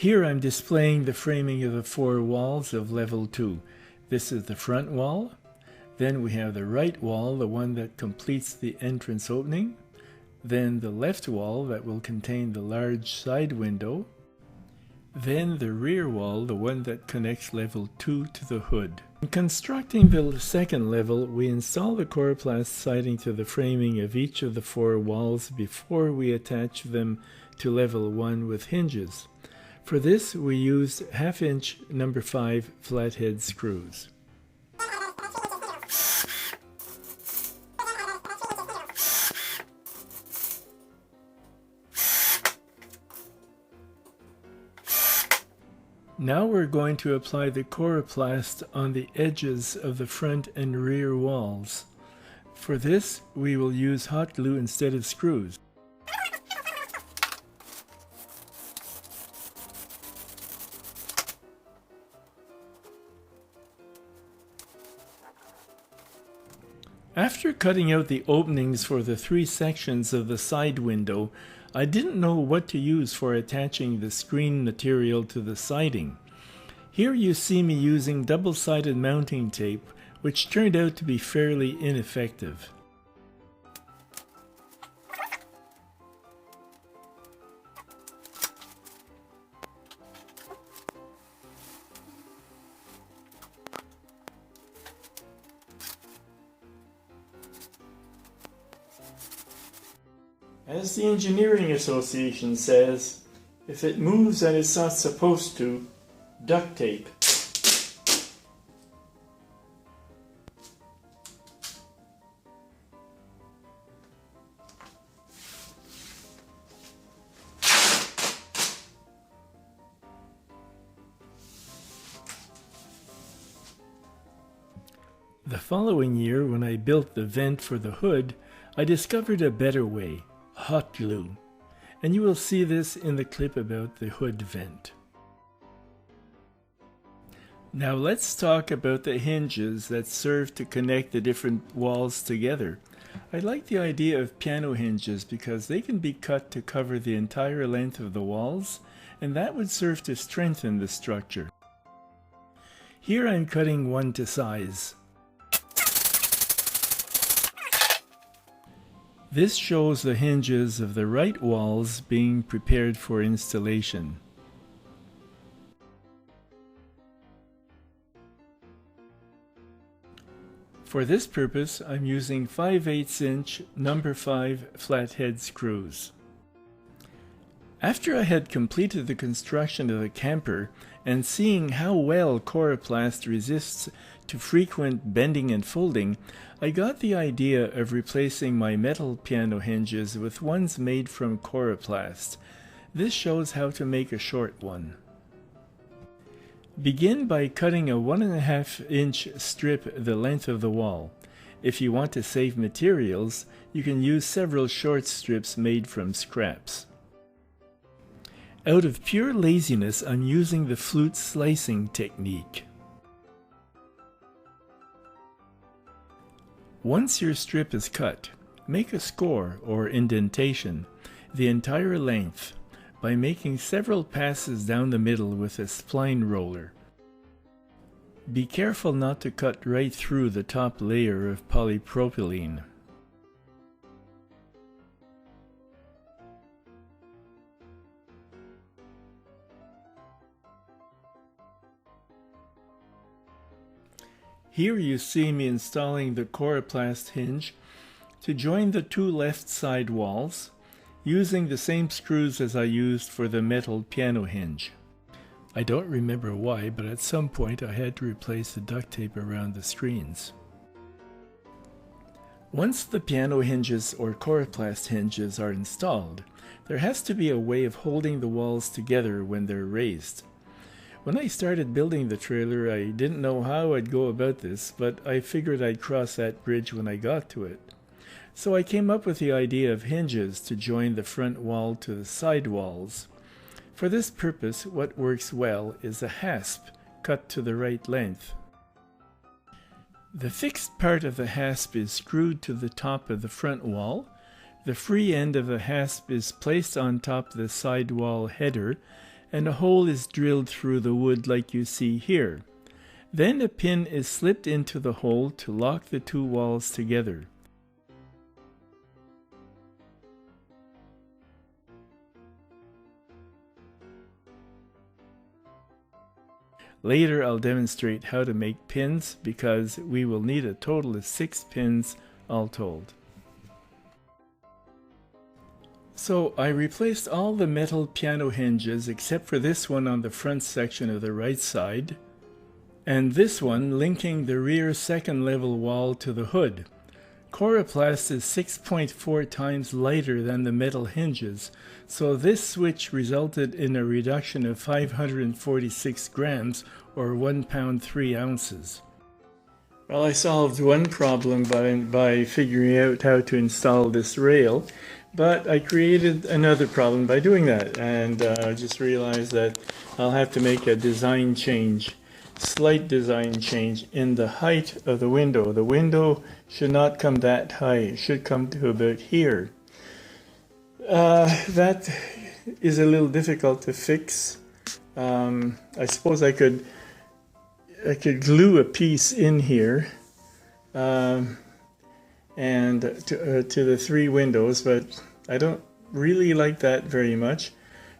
Here I'm displaying the framing of the four walls of level 2. This is the front wall. Then we have the right wall, the one that completes the entrance opening. Then the left wall that will contain the large side window. Then the rear wall, the one that connects level 2 to the hood. In constructing the second level, we install the Coroplast siding to the framing of each of the four walls before we attach them to level 1 with hinges. For this, we used 1/2 inch No. 5 flathead screws. Now we're going to apply the Coroplast on the edges of the front and rear walls. For this, we will use hot glue instead of screws. After cutting out the openings for the 3 sections of the side window, I didn't know what to use for attaching the screen material to the siding. Here you see me using double-sided mounting tape, which turned out to be fairly ineffective. As the Engineering Association says, if it moves and it's not supposed to, duct tape. The following year, when I built the vent for the hood, I discovered a better way. Hot glue, and you will see this in the clip about the hood vent. Now let's talk about the hinges that serve to connect the different walls together. I like the idea of piano hinges because they can be cut to cover the entire length of the walls, and that would serve to strengthen the structure. Here I'm cutting one to size. This shows the hinges of the right walls being prepared for installation. For this purpose, I'm using 5/8 inch No. 5 flathead screws. After I had completed the construction of the camper and seeing how well Coroplast resists to frequent bending and folding, I got the idea of replacing my metal piano hinges with ones made from Coroplast. This shows how to make a short one. Begin by cutting a 1.5 inch strip the length of the wall. If you want to save materials, you can use several short strips made from scraps. Out of pure laziness, I'm using the flute slicing technique. Once your strip is cut, make a score or indentation the entire length by making several passes down the middle with a spline roller. Be careful not to cut right through the top layer of polypropylene. Here you see me installing the Coroplast hinge to join the 2 left side walls, using the same screws as I used for the metal piano hinge. I don't remember why, but at some point I had to replace the duct tape around the screens. Once the piano hinges or Coroplast hinges are installed, there has to be a way of holding the walls together when they're raised. When I started building the trailer, I didn't know how I'd go about this, but I figured I'd cross that bridge when I got to it. So I came up with the idea of hinges to join the front wall to the side walls. For this purpose, what works well is a hasp cut to the right length. The fixed part of the hasp is screwed to the top of the front wall. The free end of the hasp is placed on top of the side wall header, and a hole is drilled through the wood like you see here. Then a pin is slipped into the hole to lock the two walls together. Later I'll demonstrate how to make pins because we will need a total of 6 pins all told. So I replaced all the metal piano hinges except for this one on the front section of the right side, and this one linking the rear second level wall to the hood. Coroplast is 6.4 times lighter than the metal hinges, so this switch resulted in a reduction of 546 grams or 1 pound 3 ounces. Well, I solved one problem by figuring out how to install this rail, but I created another problem by doing that, and I just realized that I'll have to make a design change. Slight design change in the height of the window. The window should not come that high. It should come to about here. That is a little difficult to fix. I suppose I could glue a piece in here and to the 3 windows, but I don't really like that very much.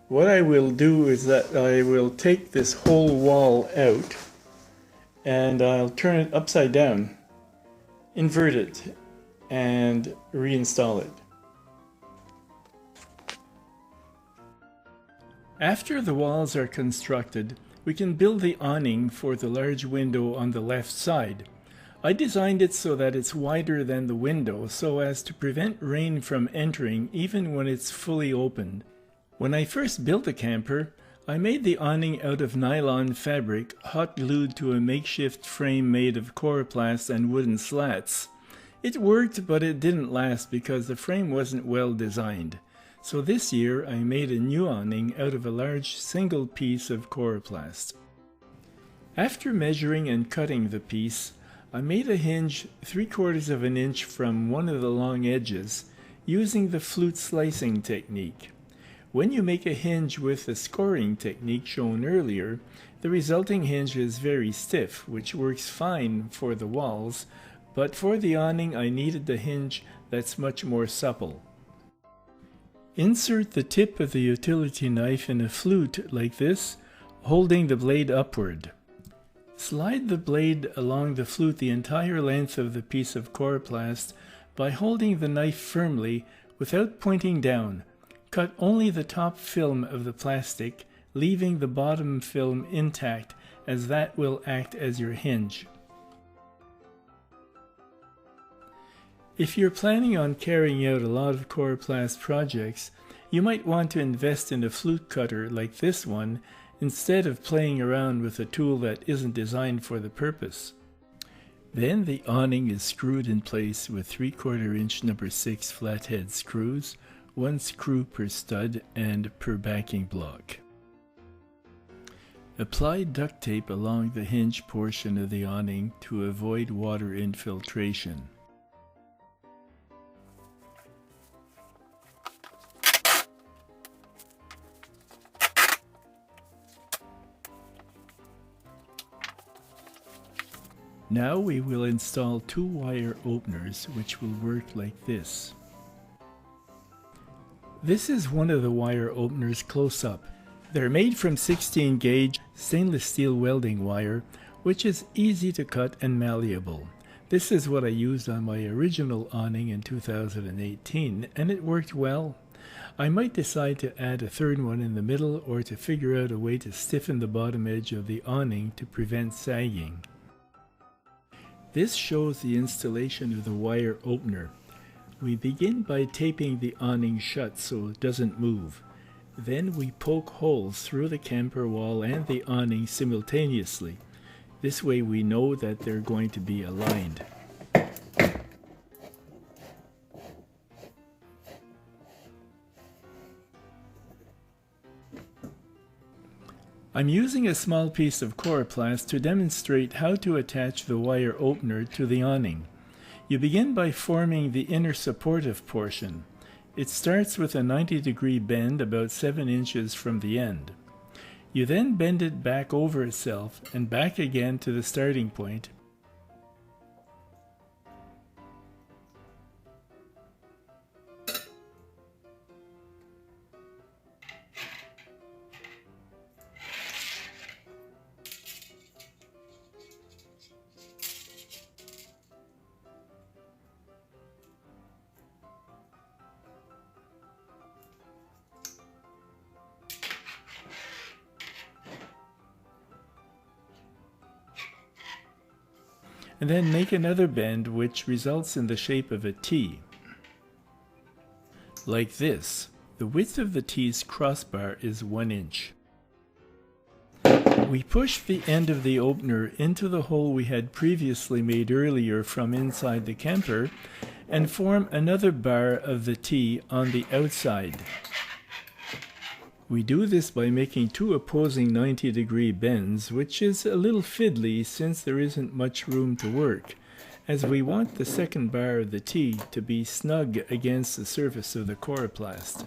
What I will do is that I will take this whole wall out and I'll turn it upside down, invert it, and reinstall it. After the walls are constructed, we can build the awning for the large window on the left side. I designed it so that it's wider than the window so as to prevent rain from entering even when it's fully opened. When I first built the camper, I made the awning out of nylon fabric, hot glued to a makeshift frame made of Coroplast and wooden slats. It worked, but it didn't last because the frame wasn't well designed. So this year I made a new awning out of a large single piece of Coroplast. After measuring and cutting the piece, I made a hinge 3/4 of an inch from one of the long edges using the flute slicing technique. When you make a hinge with the scoring technique shown earlier, the resulting hinge is very stiff, which works fine for the walls, but for the awning I needed a hinge that's much more supple. Insert the tip of the utility knife in a flute like this, holding the blade upward. Slide the blade along the flute the entire length of the piece of Coroplast by holding the knife firmly without pointing down. Cut only the top film of the plastic, leaving the bottom film intact, as that will act as your hinge. If you're planning on carrying out a lot of Coroplast projects, you might want to invest in a flute cutter like this one instead of playing around with a tool that isn't designed for the purpose. Then the awning is screwed in place with 3/4 inch No. 6 flathead screws, 1 screw per stud and per backing block. Apply duct tape along the hinge portion of the awning to avoid water infiltration. Now we will install 2 wire openers which will work like this. This is one of the wire openers close up. They're made from 16 gauge stainless steel welding wire, which is easy to cut and malleable. This is what I used on my original awning in 2018, and it worked well. I might decide to add a 3rd one in the middle or to figure out a way to stiffen the bottom edge of the awning to prevent sagging. This shows the installation of the wire opener. We begin by taping the awning shut so it doesn't move. Then we poke holes through the camper wall and the awning simultaneously. This way we know that they're going to be aligned. I'm using a small piece of Coroplast to demonstrate how to attach the wire opener to the awning. You begin by forming the inner supportive portion. It starts with a 90-degree bend about 7 inches from the end. You then bend it back over itself and back again to the starting point. And then make another bend which results in the shape of a T. Like this. The width of the T's crossbar is 1 inch. We push the end of the opener into the hole we had previously made earlier from inside the camper and form another bar of the T on the outside. We do this by making 2 opposing 90-degree bends, which is a little fiddly since there isn't much room to work, as we want the second bar of the T to be snug against the surface of the Coroplast.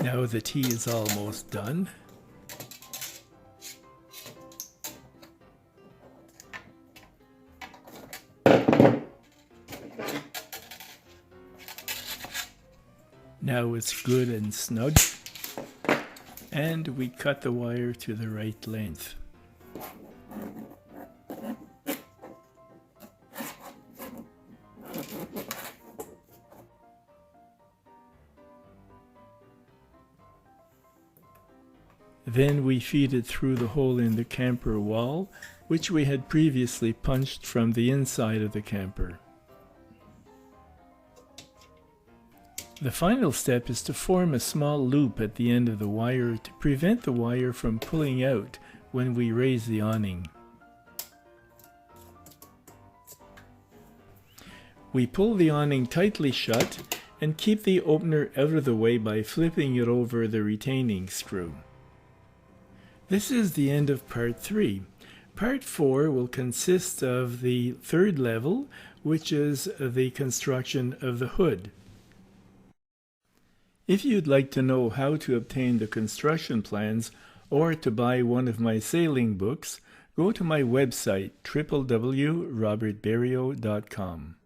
Now the T is almost done. Now it's good and snug, and we cut the wire to the right length. Then we feed it through the hole in the camper wall, which we had previously punched from the inside of the camper. The final step is to form a small loop at the end of the wire to prevent the wire from pulling out when we raise the awning. We pull the awning tightly shut and keep the opener out of the way by flipping it over the retaining screw. This is the end of part 3. Part 4 will consist of the third level, which is the construction of the hood. If you'd like to know how to obtain the construction plans or to buy one of my sailing books, go to my website www.robertberiault.com.